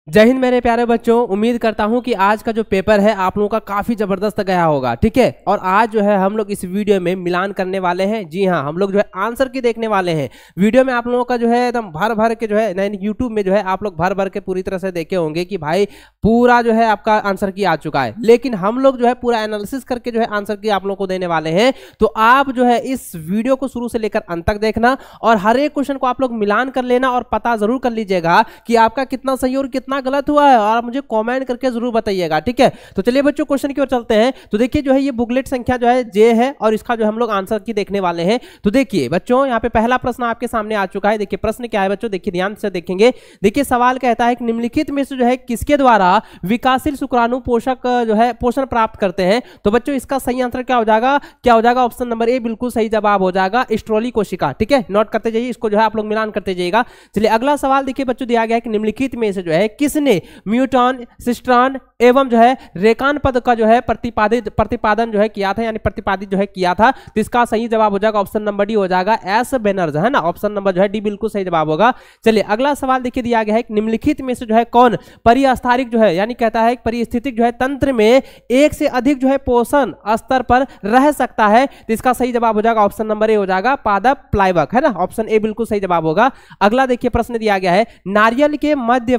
जय हिंद मेरे प्यारे बच्चों। उम्मीद करता हूं कि आज का जो पेपर है आप लोगों का काफी जबरदस्त गया होगा। ठीक है, और आज जो है हम लोग इस वीडियो में मिलान करने वाले हैं। जी हां, हम लोग जो है आंसर की देखने वाले हैं। वीडियो में आप लोगों का जो है एकदम भर भर के जो है यूट्यूब में जो है आप लोग भर भर के पूरी तरह से देखे होंगे कि भाई पूरा जो है आपका आंसर की आ चुका है, लेकिन हम लोग जो है पूरा एनालिसिस करके जो है आंसर की आप लोग को देने वाले हैं। तो आप जो है इस वीडियो को शुरू से लेकर अंत तक देखना और हर एक क्वेश्चन को आप लोग मिलान कर लेना और पता जरूर कर लीजिएगा कि आपका कितना सही और कितना गलत हुआ है, और आप मुझे कमेंट करके जरूर बताइएगा। ठीक है, तो चलिए बच्चों क्वेश्चन की ओर चलते हैं। तो देखिए जो है ये बुकलेट संख्या जो है जे है और इसका जो हम लोग आंसर की देखने वाले हैं। तो देखिए बच्चों यहाँ पे पहला प्रश्न आपके सामने आ चुका है। देखिए प्रश्न क्या है बच्चों, देखिए ध्यान से देखेंगे। देखिए सवाल कहता है कि निम्नलिखित में से जो है किसके द्वारा विकासशील शुक्राणु पोषक जो है पोषण प्राप्त करते हैं। तो बच्चों इसका सही आंसर क्या हो जाएगा, क्या हो जाएगा? ऑप्शन नंबर ए बिल्कुल सही जवाब हो जाएगा, स्ट्रोली कोशिका। ठीक है, नोट करते जाइए, इसको जो है आप लोग मिलान करते जाइएगा। चलिए अगला सवाल देखिए बच्चों, दिया गया है कि निम्नलिखित में से जो है किसने म्यूटॉन, सिस्ट्रॉन एवं जो है रेकान पद का जो है प्रतिपादन जो है किया था, यानी प्रतिपादित जो है किया था। तो इसका सही जवाब हो जाएगा ऑप्शन नंबर डी हो जाएगा, एस बेनर्ज, है ना। ऑप्शन नंबर जो है डी बिल्कुल सही जवाब होगा। चलिए अगला सवाल देखिए, दिया गया है कि निम्नलिखित में से जो है कौन परिस्थानिक जो है, यानी कहता है परिस्थितिक जो है तंत्र में एक से अधिक जो है पोषण स्तर पर रह सकता है। तो इसका सही जवाब हो जाएगा ऑप्शन नंबर ए हो जाएगा, पादप प्लाइवक, है ना। ऑप्शन ए बिल्कुल सही जवाब होगा। अगला देखिए प्रश्न दिया गया है, नारियल के मध्य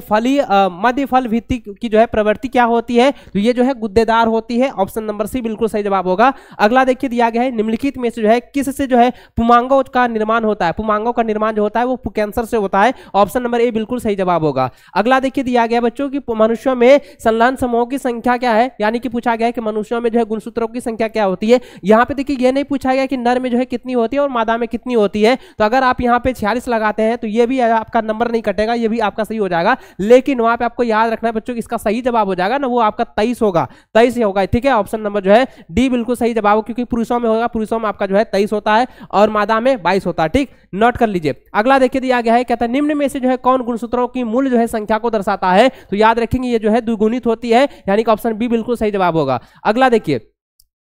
फल भित्ति की जो है प्रवृत्ति क्या होती है। तो ये जो है गुद्देदार होती है। ऑप्शन नंबर सी बिल्कुल सही जवाब होगा। अगला देखिए दिया गया है, निम्नलिखित में से जो है किससे जो है पुमांगों का निर्माण होता है। पुमांगों का निर्माण जो होता है वो कैंसर से होता है। ऑप्शन नंबर ए बिल्कुल सही जवाब होगा। अगला देखिए दिया गया बच्चों की मनुष्यों में संलग्न समूहों की संख्या क्या है, यानी कि पूछा गया है कि मनुष्यों में जो है गुणसूत्रों की संख्या क्या होती है। यहाँ पे देखिए ये नहीं पूछा गया कि नर में जो है कितनी होती है और मादा में कितनी होती है। तो अगर आप यहाँ पे 46 लगाते हैं तो ये भी आपका नंबर नहीं कटेगा, ये भी आपका सही हो जाएगा। लेकिन वहां पे आपको याद रखना है बच्चों कि इसका सही जवाब हो जाएगा ना, वो आपका 23 होगा, 23 होगा। ठीक है, ऑप्शन नंबर जो है डी बिल्कुल सही जवाब, क्योंकि पुरुषों में होगा, पुरुषों में आपका जो है 23 होता है और मादा में 22 होता है। ठीक, नोट कर लीजिए। अगला देखिए दिया गया है, कहता है निम्न में से जो है कौन गुणसूत्रों की मूल जो है संख्या को दर्शाता है। तो याद रखेंगे ये जो है द्विगुणित होती है, यानी कि ऑप्शन बी बिल्कुल सही जवाब होगा। अगला देखिए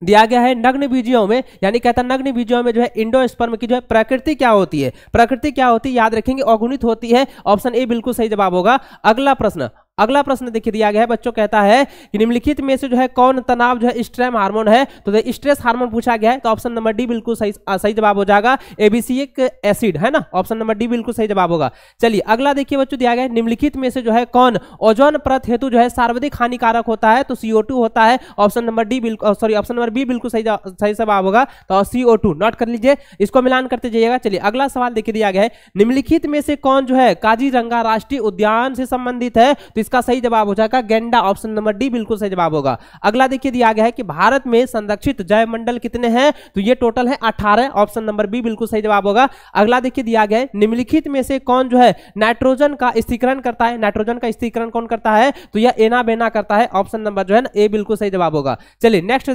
दिया गया है, नग्न बीजियों में, यानी कहता है नग्न बीजियों में जो है इंडोस्पर्म की जो है प्रकृति क्या होती है। प्रकृति क्या होती है याद रखेंगे, अगुणित होती है। ऑप्शन ए बिल्कुल सही जवाब होगा। अगला प्रश्न देखिए दिया गया है बच्चों, कहता है कि निम्नलिखित में से जो है कौन तनाव जो है स्ट्रेस हार्मोन है। तो स्ट्रेस हार्मोन पूछा गया है, तो ऑप्शन नंबर डी बिल्कुल सही जवाब हो जाएगा, एबीसिक एसिड, है ना। ऑप्शन नंबर डी बिल्कुल सही जवाब होगा। चलिए अगला देखिए बच्चों, दिया गया है निम्नलिखित में से जो है कौन ओजोन परत हेतु जो है सर्वाधिक हानिकारक होता है। तो CO2 होता है। ऑप्शन नंबर डी बिल्कुल ऑप्शन नंबर बी बिल्कुल सही जवाब होगा, तो CO2 नोट कर लीजिए, इसको मिलान करते जाइएगा। चलिए अगला सवाल देखिए दिया गया है, निम्नलिखित में से कौन जो है काजीरंगा राष्ट्रीय उद्यान से संबंधित है। तो इसका सही जवाब हो जाएगा गेंडा। ऑप्शन नंबर डी बिल्कुल सही जवाब होगा। अगला देखिए दिया गया है कि भारत में संरक्षित जैवमंडल कितने हैं। तो ये टोटल है 18। ऑप्शन नंबर बी बिल्कुल सही जवाब होगा। अगला देखिए दिया गया है, निम्नलिखित में से कौन जो है नाइट्रोजन का स्थिरीकरण करता है। नाइट्रोजन का स्थिरीकरण कौन करता है। तो यह एना बेना करता है। ऑप्शन नंबर जो है ना ए बिल्कुल सही जवाब होगा। चलिए नेक्स्ट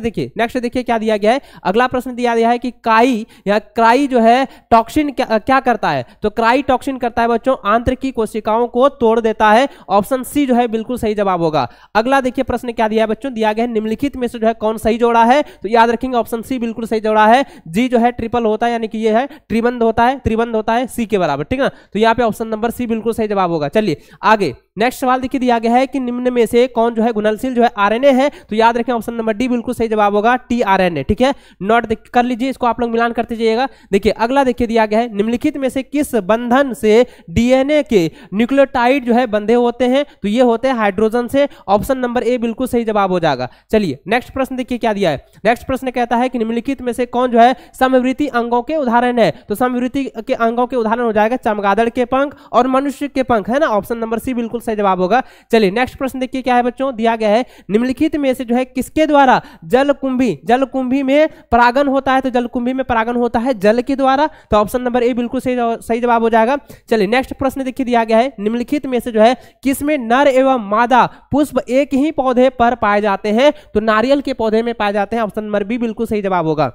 देखिए क्या दिया गया है। अगला प्रश्न दिया गया है कि काई या क्राई जो है टॉक्सिन क्या करता है। तो क्राई टॉक्सिन करता है बच्चों आंतरिक की कोशिकाओं को तोड़ देता है। ऑप्शन सी जो है बिल्कुल सही जवाब होगा। अगला देखिए प्रश्न क्या दिया है बच्चों, दिया गया है निम्नलिखित में से जो है कौन सही जोड़ा है। तो याद रखेंगे ऑप्शन सी बिल्कुल सही जोड़ा है। जी जो है ट्रिपल होता है, यानी कि ये है त्रिबंध होता है सी के बराबर। ठीक है, तो यहाँ पे ऑप्शन नंबर सी बिल्कुल सही जवाब होगा। चलिए आगे नेक्स्ट सवाल देखिए, दिया गया है कि निम्न में से कौन जो है घुलनशील जो है RNA है। तो याद रखें ऑप्शन नंबर डी बिल्कुल सही जवाब होगा, tRNA। ठीक है, नोट कर लीजिए, इसको आप लोग मिलान करते जाइएगा। देखिए अगला देखिए दिया गया है, निम्नलिखित में से किस बंधन से DNA के न्यूक्लियोटाइड जो है बंधे होते हैं। तो ये होते हैं हाइड्रोजन से। ऑप्शन नंबर ए बिल्कुल सही जवाब हो जाएगा। चलिए नेक्स्ट प्रश्न देखिए क्या दिया है। नेक्स्ट प्रश्न कहता है कि निम्नलिखित में से कौन जो है समवृत्ति अंगों के उदाहरण है। तो समवृत्ति के अंगों के उदाहरण हो जाएगा चमगादड़ के पंख और मनुष्य के पंख, है ना। ऑप्शन नंबर सी बिल्कुल सही जवाब होगा। चलिए नेक्स्ट प्रश्न देखिए क्या है बच्चों, दिया गया है निम्नलिखित में से जो है किसके द्वारा जलकुंभी में परागन होता है। तो जलकुंभी में परागन होता है जल के द्वारा। तो ऑप्शन नंबर ए बिल्कुल सही जवाब हो जाएगा। चलिए नेक्स्ट प्रश्न देखिए दिया गया है, निम्नलिखित में से जो है किसमें नर एवं मादा पुष्प एक ही पौधे पर पाए जाते हैं। तो नारियल के पौधे में पाए जाते हैं। ऑप्शन नंबर बी बिल्कुल सही जवाब होगा।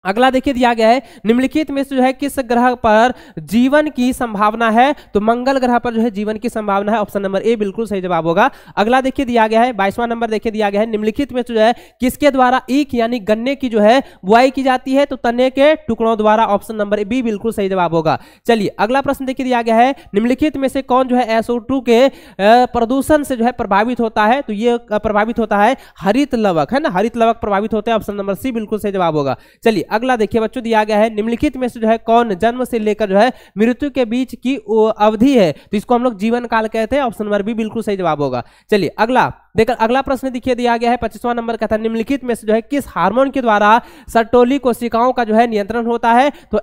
अगला देखिए दिया गया है निम्नलिखित में से जो है किस ग्रह पर जीवन की संभावना है, तो मंगल ग्रह पर जो है जीवन की संभावना है, ऑप्शन नंबर ए बिल्कुल सही जवाब होगा। अगला देखिए दिया गया है 22वां नंबर देखिए दिया गया है निम्नलिखित में से जो है किसके द्वारा ईख यानी गन्ने की जो है बुआई की जाती है, तो तने के टुकड़ों द्वारा, ऑप्शन नंबर बी बिल्कुल सही जवाब होगा। चलिए अगला प्रश्न देखिए दिया गया है निम्नलिखित में से कौन जो है SO2 के प्रदूषण से जो है प्रभावित होता है, तो ये प्रभावित होता है हरित लवक, है ना, हरित लवक प्रभावित होते हैं, ऑप्शन नंबर सी बिल्कुल सही जवाब होगा। चलिए अगला देखिए बच्चों दिया गया है निम्नलिखित में से जो है कौन जन्म से लेकर जो है मृत्यु के बीच की अवधि है, तो इसको हम लोग जीवन काल कहते हैं, ऑप्शन नंबर बी बिल्कुल सही जवाब होगा। चलिए अगला प्रश्न देखिए दिया गया है 25वां नंबर का था निम्नलिखित में से जो है किस हार्मोन के द्वारा सर्टोली कोशिकाओं का जो है नियंत्रण होता है, तो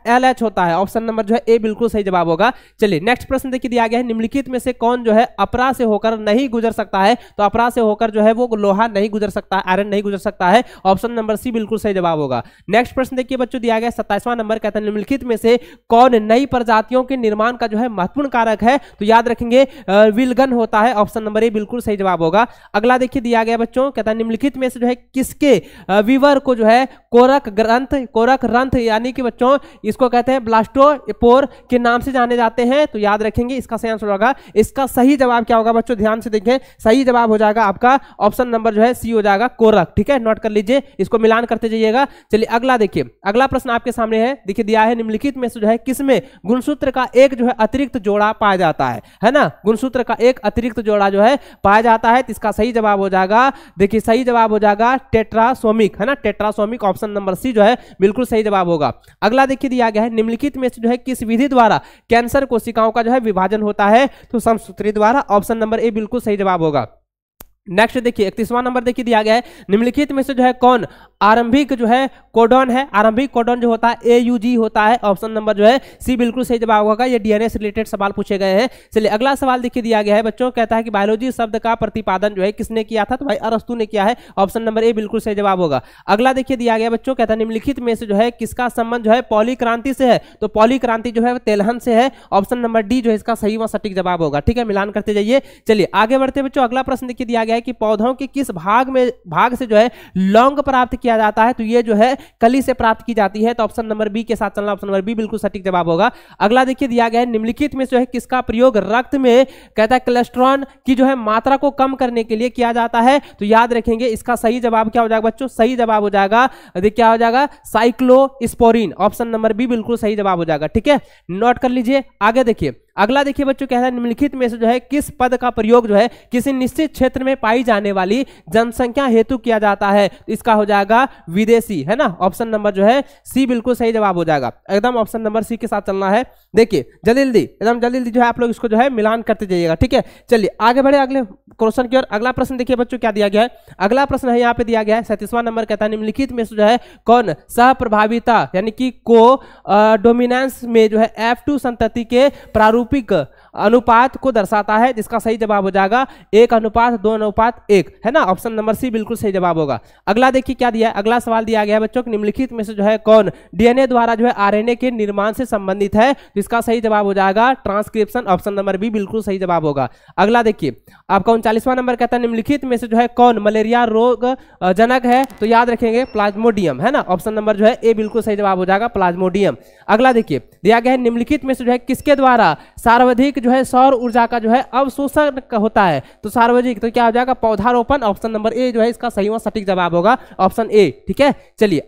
LH होता है, ऑप्शन नंबर जो है ए बिल्कुल सही जवाब होगा। चलिए नेक्स्ट प्रश्न देखिए दिया गया है निम्नलिखित में से कौन जो है अपरा से होकर नहीं गुजर सकता है, तो अपरा से होकर जो है वो लोहा नहीं गुजर सकता है, आयरन नहीं गुजर सकता है, ऑप्शन नंबर सी बिल्कुल सही जवाब होगा। नेक्स्ट प्रश्न देखिए बच्चों दिया गया 27वां नंबर कहता है निम्नलिखित में से कौन नई प्रजातियों के निर्माण का जो है महत्वपूर्ण कारक है, तो याद रखेंगे विलगन होता है, ऑप्शन नंबर ए बिल्कुल सही जवाब होगा। अगला देखिए दिया गया बच्चों कहता है निम्नलिखित में से जो है किसके विवर को जो है कोरक रंध्र यानी कि बच्चों इसको कहते हैं ब्लास्टोपोर के नाम से जाने जाते हैं, तो याद रखेंगे इसका सही आंसर होगा। इसका सही जवाब क्या होगा बच्चों, ध्यान से देखें, सही जवाब हो जाएगा आपका ऑप्शन नंबर जो है सी हो जाएगा कोरक, ठीक है, नोट कर लीजिए, इसको मिलान करते जाइएगा। चलिए अगला देखिए, अगला प्रश्न आपके सामने है, देखिए दिया है निम्नलिखित में से जो है किसमें गुणसूत्र का एक जो है अतिरिक्त जोड़ा पाया जाता है ना, गुणसूत्र का एक अतिरिक्त जोड़ा जो है पाया जाता है, तो इसका सही जवाब हो जाएगा, देखिए सही जवाब हो जाएगा टेट्रासोमिक, है ना, टेट्रासोमिक, ऑप्शन नंबर सी जो है बिल्कुल सही जवाब होगा। अगला देखिए दिया गया है निम्नलिखित में से जो है किस विधि द्वारा कैंसर कोशिकाओं का जो है विभाजन होता है, तो समसूत्री द्वारा, ऑप्शन नंबर ए बिल्कुल सही जवाब होगा। नेक्स्ट देखिए 31वां नंबर देखिए दिया गया है निम्नलिखित में से जो है कौन आरंभिक जो है कोडॉन है, आरंभिक कोडॉन जो होता है AUG होता है, ऑप्शन नंबर जो है सी बिल्कुल सही जवाब होगा। ये DNA से रिलेटेड सवाल पूछे गए हैं। चलिए अगला सवाल देखिए दिया गया है बच्चों, कहता है कि बायोलॉजी शब्द का प्रतिपादन जो है किसने किया था, तो भाई अरस्तु ने किया है, ऑप्शन नंबर ए बिल्कुल सही जवाब होगा। अगला देखिए दिया गया बच्चों, कहता है निम्नलिखित में से जो है किसका संबंध जो है पॉली क्रांति से है, तो पॉली क्रांति जो है तेलहन से है, ऑप्शन नंबर डी जो है इसका सही व सटीक जवाब होगा, ठीक है, मिलान करते जाइए। चलिए आगे बढ़ते बच्चों, अगला प्रश्न देखिए दिया गया है कि पौधों के किस भाग से जो है लौंग प्राप्त किया जाता है, तो ये जो है कली से प्राप्त की जाती है, तो ऑप्शन नंबर बी के साथ चलना, ऑप्शन नंबर बी बिल्कुल सटीक जवाब होगा। अगला देखिए दिया गया है निम्नलिखित में जो है किसका प्रयोग रक्त में कहता है कोलेस्ट्रॉल की जो है मात्रा को कम करने के लिए किया जाता है, तो याद रखेंगे इसका सही जवाब क्या हो जाएगा बच्चों, सही जवाब हो जाएगा, देखिए क्या हो जाएगा साइक्लोस्पोरिन, ऑप्शन नंबर बी बिल्कुल सही जवाब हो जाएगा, ठीक है, नोट कर लीजिए। आगे देखिए अगला देखिए बच्चों क्या है निम्नलिखित में से जो है किस पद का प्रयोग जो है किसी निश्चित क्षेत्र में पाई जाने वाली जनसंख्या हेतु किया जाता है, इसका हो जाएगा विदेशी, है ना, ऑप्शन नंबर जो है सी बिल्कुल सही जवाब हो जाएगा, एकदम ऑप्शन नंबर सी के साथ चलना है। देखिए जल्दी एकदम जल्दी जो है आप लोग इसको जो है मिलान करते जाइएगा, ठीक है। चलिए आगे बढ़े अगले क्वेश्चन की ओर। अगला प्रश्न देखिए बच्चों क्या दिया गया है, अगला प्रश्न है यहाँ पे दिया गया है 37वां नंबर कहता है निम्नलिखित में से जो है कौन सह प्रभाविता यानी कि को डोमिनेंस में जो है F2 संतति के प्रारूपिक अनुपात को दर्शाता है, जिसका सही जवाब हो जाएगा 1:2:1, है ना, ऑप्शन नंबर सी बिल्कुल सही जवाब होगा। अगला देखिए क्या दिया है, अगला सवाल दिया गया है बच्चों निम्नलिखित में से जो है कौन DNA द्वारा जो है RNA के निर्माण से संबंधित है, जिसका सही जवाब हो जाएगा ट्रांसक्रिप्शन, ऑप्शन नंबर बी बिल्कुल सही जवाब होगा। अगला देखिए आपका 39वां नंबर कहता है निम्नलिखित में से जो है कौन मलेरिया रोग जनक है, तो याद रखेंगे प्लाज्मोडियम, है ना, ऑप्शन नंबर जो है ए बिल्कुल सही जवाब हो जाएगा प्लाज्मोडियम। अगला देखिए दिया गया है निम्नलिखित में से जो है किसके द्वारा सर्वाधिक जो है सौर ऊर्जा का जो है अवशोषण होता है, तो सार्वजनिक, तो क्या हो जाएगा पौधारोपण, ऑप्शन नंबर ए जो है इसका सही व सटीक जवाब होगा, ऑप्शन ए, ठीक है। चलिए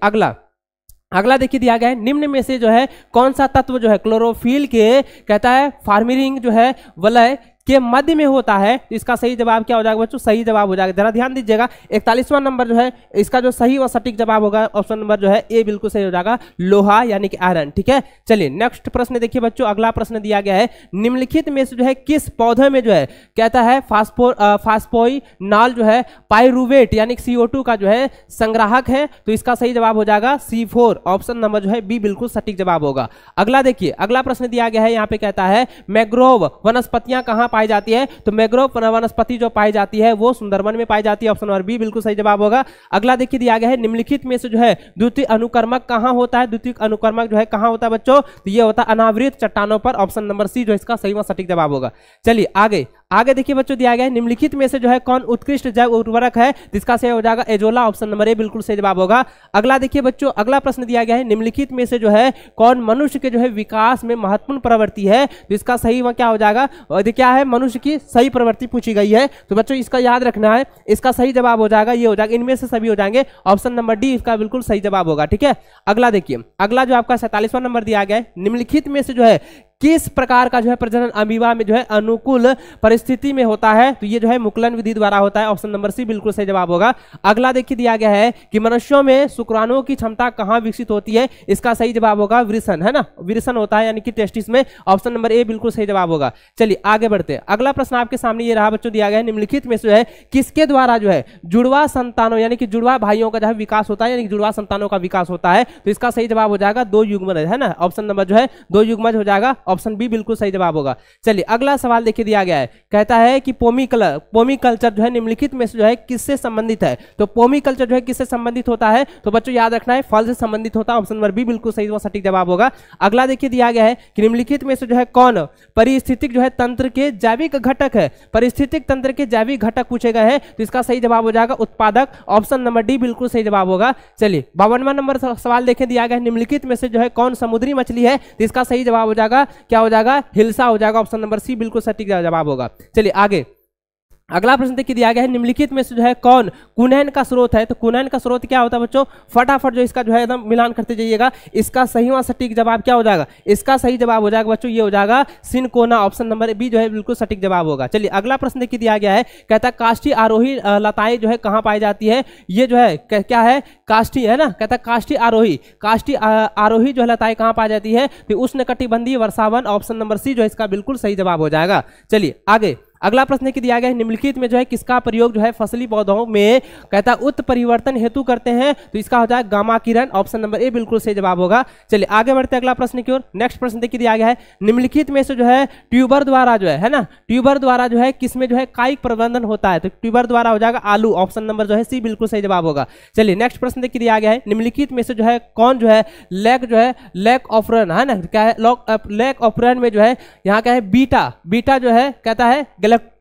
अगला देखिए दिया गया है निम्न में से जो है कौन सा तत्व जो है क्लोरोफिल के कहता है फार्मिंग जो है वलय के मध्य में होता है, तो इसका सही जवाब क्या हो जाएगा बच्चों, सही जवाब हो जाएगा, जरा ध्यान दीजिएगा। 41वां नंबर जो है इसका जो सही और सटीक जवाब होगा, ऑप्शन नंबर जो है ए बिल्कुल सही हो जाएगा, लोहा यानी कि आयरन, ठीक है। चलिए नेक्स्ट प्रश्न देखिए बच्चों, अगला प्रश्न दिया गया है निम्नलिखित में से जो है किस पौधे में जो है कहता है फास्फोइनॉल जो है पाइरुवेट यानी CO2 का जो है संग्राहक है, तो इसका सही जवाब हो जाएगा C4, ऑप्शन नंबर जो है बी बिल्कुल सटीक जवाब होगा। अगला देखिए अगला प्रश्न दिया गया है, यहाँ पे कहता है मैंग्रोव वनस्पतियां कहां पाई जाती है, तो मैंग्रोव वनस्पति जो पाई जाती है वो सुंदरवन में पाई जाती है, ऑप्शन नंबर बी बिल्कुल सही जवाब होगा। अगला देखिए दिया गया है निम्नलिखित में से जो है द्वितीय अनुकर्मक कहां होता है, द्वितीय अनुकर्मक जो है कहां होता है बच्चों, तो ये होता है अनावृत चट्टानों पर, ऑप्शन नंबर सी जो इसका सही व सटीक जवाब होगा। चलिए आगे आगे देखिए बच्चों दिया गया है निम्नलिखित में से जो है कौन उत्कृष्ट जैव उर्वरक है, जिसका सही हो जाएगा एजोला, ऑप्शन नंबर ए बिल्कुल सही जवाब होगा। अगला देखिए बच्चों, अगला प्रश्न दिया गया है निम्नलिखित में से जो है कौन मनुष्य के जो है विकास में महत्वपूर्ण प्रवृत्ति है, तो इसका सही वह क्या हो जाएगा, क्या है, मनुष्य की सही प्रवृत्ति पूछी गई है। तो बच्चों इसका याद रखना है, इसका सही जवाब हो जाएगा ये हो जाएगा, इनमें से सभी हो जाएंगे, ऑप्शन नंबर डी इसका बिल्कुल सही जवाब होगा। ठीक है, अगला देखिए, अगला जो आपका 47वां नंबर दिया गया है निम्नलिखित में से जो है किस प्रकार का जो है प्रजनन अमीबा में जो है अनुकूल परिस्थिति में होता है, तो ये जो है मुकुलन विधि द्वारा होता है, ऑप्शन नंबर सी बिल्कुल सही जवाब होगा। अगला देखिए दिया गया है कि मनुष्यों में शुक्राणुओं की क्षमता कहां विकसित होती है, इसका सही जवाब होगा वृषण, है ना, वृषण होता है यानी कि टेस्टिस में, ऑप्शन नंबर ए बिल्कुल सही जवाब होगा। चलिए आगे बढ़ते हैं, अगला प्रश्न आपके सामने ये रहा बच्चों, दिया गया है निम्नलिखित में से जो है किसके द्वारा जो है जुड़वा संतानों यानी कि जुड़वा भाइयों का जो है विकास होता है, यानी जुड़वा संतानों का विकास होता है, तो इसका सही जवाब हो जाएगा दो युग्मज, है ना, ऑप्शन नंबर जो है दो युग्मज हो जाएगा, ऑप्शन बी बिल्कुल सही जवाब होगा। चलिए अगला सवाल देखिए दिया गया है, कहता है कि पोमीकल्चर जो है निम्नलिखित में से जो है किससे संबंधित है, तो पोमीकल्चर जो है किससे संबंधित होता है, तो बच्चों याद रखना है फल से संबंधित होता है, ऑप्शन नंबर बी बिल्कुल सही व सटीक जवाब होगा। अगला देखिए दिया गया है कि निम्नलिखित में से जो है कौन परिस्थितिक जो है तंत्र के जैविक घटक है, परिस्थितिक तंत्र के जैविक घटक पूछे गए हैं, तो इसका सही जवाब हो जाएगा उत्पादक, ऑप्शन नंबर डी बिल्कुल सही जवाब होगा। चलिए 52वां नंबर सवाल देखें, दिया गया है निम्नलिखित में से जो है कौन समुद्री मछली है, तो इसका सही जवाब हो जाएगा क्या हो जाएगा, हिल्सा हो जाएगा, ऑप्शन नंबर सी बिल्कुल सटीक जवाब होगा। चलिए आगे अगला प्रश्न देखिए दिया गया है निम्नलिखित में से जो है कौन कुनैन का स्रोत है, तो कुनैन का स्रोत क्या होता है बच्चों, फटाफट जो इसका जो है एकदम मिलान करते जाइएगा, इसका सही व सटीक जवाब क्या हो जाएगा, इसका सही जवाब हो जाएगा बच्चों ये हो जाएगा सिनकोना, ऑप्शन नंबर बी जो है बिल्कुल सटीक जवाब होगा। चलिए अगला प्रश्न देखिए दिया गया है, कहता है काष्ठी आरोही लताएं जो है कहां पाई जाती है, ये जो है क्या है काष्ठी, है ना, कहता है काष्ठी आरोही जो है लताएं कहां पाई जाती है, तो उष्णकटिबंधीय वर्षावन, ऑप्शन नंबर सी जो है इसका बिल्कुल सही जवाब हो जाएगा। चलिए आगे अगला प्रश्न की दिया गया है निम्नलिखित में जो है किसका प्रयोग जो है फसली पौधों में, कहता है उत्परिवर्तन हेतु करते हैं, तो इसका हो जाएगा gamma Kiran, option number A बिल्कुल सही जवाब होगा। चलिए आगे बढ़ते हैं अगला प्रश्न की ओर। नेक्स्ट प्रश्न देखिए दिया गया है निम्नलिखित में से जो है ट्यूबर द्वारा जो है ना, ट्यूबर द्वारा जो है किसमें जो है कायिक प्रबंधन होता है, तो ट्यूबर द्वारा हो जाएगा आलू, ऑप्शन नंबर जो है सी बिल्कुल सही जवाब होगा। चलिए नेक्स्ट प्रश्न देखिए दिया गया है निम्नलिखित में से जो है कौन जो है लैक ऑफरन, है ना, क्या है लैक ऑफरन में जो है यहाँ क्या है बीटा जो है कहता है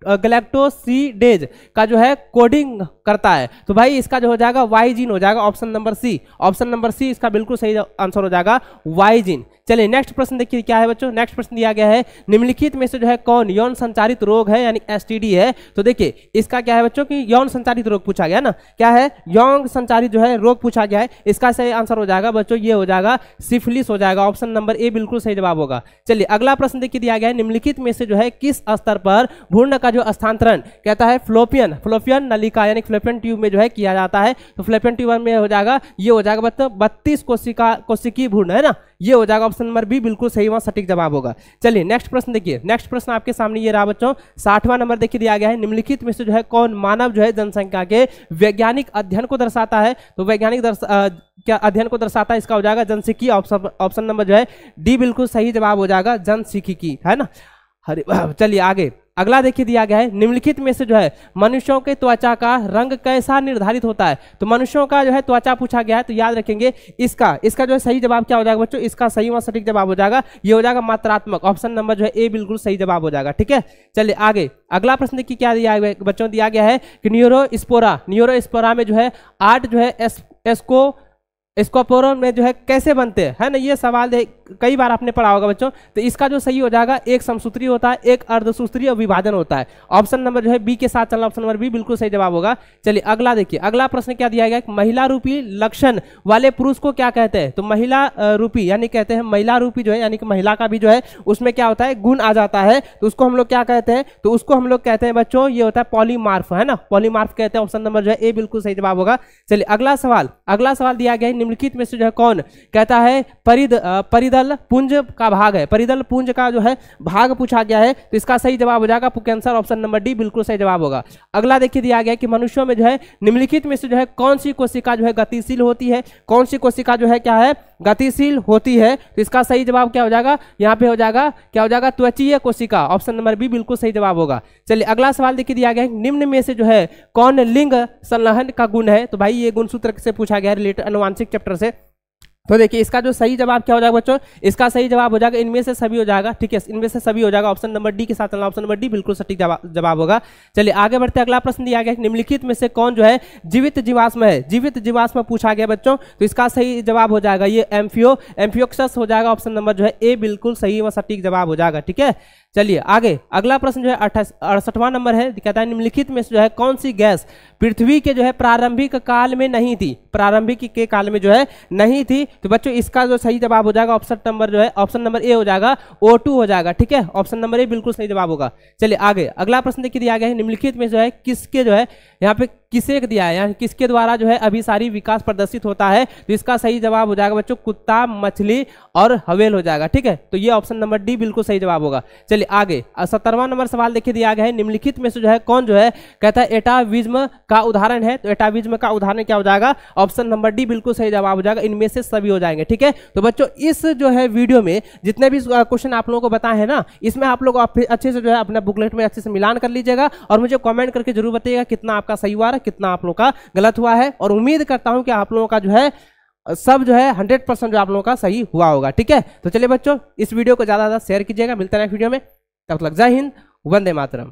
गैलेक्टोसिडेज का जो है कोडिंग करता है, तो भाई इसका जो हो जाएगा वाई जीन हो जाएगा, ऑप्शन नंबर सी इसका बिल्कुल सही आंसर हो जाएगा वाई जीन। चलिए नेक्स्ट प्रश्न देखिए क्या है बच्चों, नेक्स्ट प्रश्न दिया गया है निम्नलिखित में से जो है कौन यौन संचारित रोग है यानी एसटीडी है, तो देखिए इसका क्या है बच्चों कि यौन संचारित रोग पूछा गया ना, क्या है यौन संचारित जो है रोग पूछा गया है, इसका सही आंसर हो जाएगा बच्चों ये हो जाएगा सिफिलिस हो जाएगा, ऑप्शन नंबर ए बिल्कुल सही जवाब होगा। चलिए अगला प्रश्न देखिए दिया गया है निम्नलिखित में से जो है किस स्तर पर भ्रूण का जो स्थानांतरण कहता है फ्लोपियन नलिका यानी फ्लोपियन ट्यूब में जो है किया जाता है, तो फ्लोपियन ट्यूब में हो जाएगा ये हो जाएगा बच्चों 32 कोशिकीय भ्रूण, है ना, ये हो जाएगा ऑप्शन नंबर बी बिल्कुल सही व सटीक जवाब होगा। चलिए नेक्स्ट प्रश्न देखिए, नेक्स्ट प्रश्न आपके सामने ये रहा बच्चों 60वां नंबर देखिए दिया गया है निम्नलिखित में से जो है कौन मानव जो है जनसंख्या के वैज्ञानिक अध्ययन को दर्शाता है, तो वैज्ञानिक क्या अध्ययन को दर्शाता है, इसका हो जाएगा जनसांख्यिकी, ऑप्शन नंबर जो है डी बिल्कुल सही जवाब हो जाएगा जनसांख्यिकी, है ना। चलिए आगे अगला देखिए दिया गया है निम्नलिखित में से जो है मनुष्यों के त्वचा का रंग कैसा निर्धारित होता है, तो मनुष्यों का जो है त्वचा पूछा गया है, तो याद रखेंगे इसका जो है सही जवाब क्या हो जाएगा बच्चों, इसका सही व सटीक जवाब हो जाएगा ये हो जाएगा मात्रात्मक, ऑप्शन नंबर जो है ए बिल्कुल सही जवाब हो जाएगा। ठीक है, चलिए आगे अगला प्रश्न देखिए क्या दिया है बच्चों, दिया गया है कि न्यूरोस्पोरा में जो है 8 जो है स्कोपोरम में जो है कैसे बनते हैं, है ना, ये सवाल कई बार आपने पढ़ा होगा बच्चों, तो इसका जो सही हो जाएगा एक समसूत्री होता है, एक अर्धसूत्री विभाजन होता है, ऑप्शन नंबर जो है बी के साथ चलना, ऑप्शन नंबर बी बिल्कुल सही जवाब होगा। चलिए अगला देखिए, अगला प्रश्न क्या दिया गया, महिला रूपी लक्षण वाले पुरुष को क्या कहते हैं, तो महिला रूपी यानी कहते हैं महिला रूपी जो है यानी कि महिला का भी जो है उसमें क्या होता है गुण आ जाता है, तो उसको हम लोग क्या कहते हैं, तो उसको हम लोग कहते हैं बच्चों ये होता है पॉलीमार्फ, है ना, पॉलीमार्फ कहते हैं, ऑप्शन नंबर जो है ए बिल्कुल सही जवाब होगा। चलिए अगला सवाल दिया गया है निम्नलिखित में से जो है कौन कहता है परिदल पुंज का भाग है, परिदल पुंज का जो है भाग पूछा गया है, तो इसका सही जवाब हो जाएगा कैंसर, ऑप्शन नंबर डी बिल्कुल सही जवाब होगा। अगला देखिए दिया गया है कि मनुष्यों में जो है निम्नलिखित में से जो है कौन सी कोशिका जो है गतिशील होती है, कौन सी कोशिका जो है क्या है गतिशील होती है, तो इसका सही जवाब क्या हो जाएगा, यहाँ पे हो जाएगा क्या हो जाएगा त्वचीय कोशिका, ऑप्शन नंबर बी बिल्कुल सही जवाब होगा। चलिए अगला सवाल देखिए दिया गया है निम्न में से जो है कौन लिंग संलहन का गुण है, तो भाई ये गुण सूत्र से पूछा गया है रिलेटेड आनुवांशिक चैप्टर से, तो देखिए इसका जो सही जवाब क्या हो जाएगा बच्चों, इसका सही जवाब हो जाएगा इनमें से सभी हो जाएगा, ठीक है, इनमें से सभी हो जाएगा, ऑप्शन नंबर डी के साथ चलना, ऑप्शन नंबर डी बिल्कुल सटीक जवाब होगा। चलिए आगे बढ़ते, अगला प्रश्न दिया गया है निम्नलिखित में से कौन जो है जीवित जीवाश्म है, जीवित जीवाश्म पूछा गया बच्चों, तो इसका सही जवाब हो जाएगा ये एम्फियोक्सस हो जाएगा, ऑप्शन नंबर जो है ए बिल्कुल सही व सटीक जवाब हो जाएगा, ठीक है। चलिए आगे अगला प्रश्न जो है 68वां नंबर है, कहता है निम्नलिखित में से जो है कौन सी गैस पृथ्वी के जो है प्रारंभिक काल में नहीं थी, प्रारंभिक के काल में जो है नहीं थी, तो बच्चों इसका जो सही जवाब हो जाएगा ऑप्शन नंबर जो है ऑप्शन नंबर ए हो जाएगा, O2 हो जाएगा, ठीक है, ऑप्शन नंबर ए बिल्कुल सही जवाब होगा। चलिए आगे अगला प्रश्न देखिए दिया गया है निम्नलिखित में जो है किसके जो है यहाँ पे किसे दिया है, किसके द्वारा जो है अभिसारी विकास प्रदर्शित होता है, तो इसका सही जवाब हो जाएगा बच्चों कुत्ता, मछली और हवेल हो जाएगा, ठीक है, तो ये ऑप्शन नंबर डी बिल्कुल सही जवाब होगा। चलिए आगे 70वां नंबर सवाल देखिए दिया गया है निम्नलिखित में से जो है कौन जो है कहता है एटाविज्म का उदाहरण है, तो एटाविज्म का उदाहरण क्या हो जाएगा, ऑप्शन नंबर डी बिल्कुल सही जवाब हो जाएगा, इनमें से सभी हो जाएंगे, ठीक है। तो बच्चों इस जो है वीडियो में जितने भी क्वेश्चन आप लोगों को बताए हैं ना, इसमें आप लोग अच्छे से जो है अपना बुकलेट में अच्छे से मिलान कर लीजिएगा और मुझे कमेंट करके जरूर बताइएगा कितना आपका सही हुआ है, कितना आप लोग का गलत हुआ है, और उम्मीद करता हूं कि आप लोगों का जो है सब जो है 100% जो आप लोगों का सही हुआ होगा, ठीक है। तो चलिए बच्चों इस वीडियो को ज्यादा शेयर कीजिएगा, मिलते हैं नेक्स्ट वीडियो में, तब तक जय हिंद, वंदे मातरम।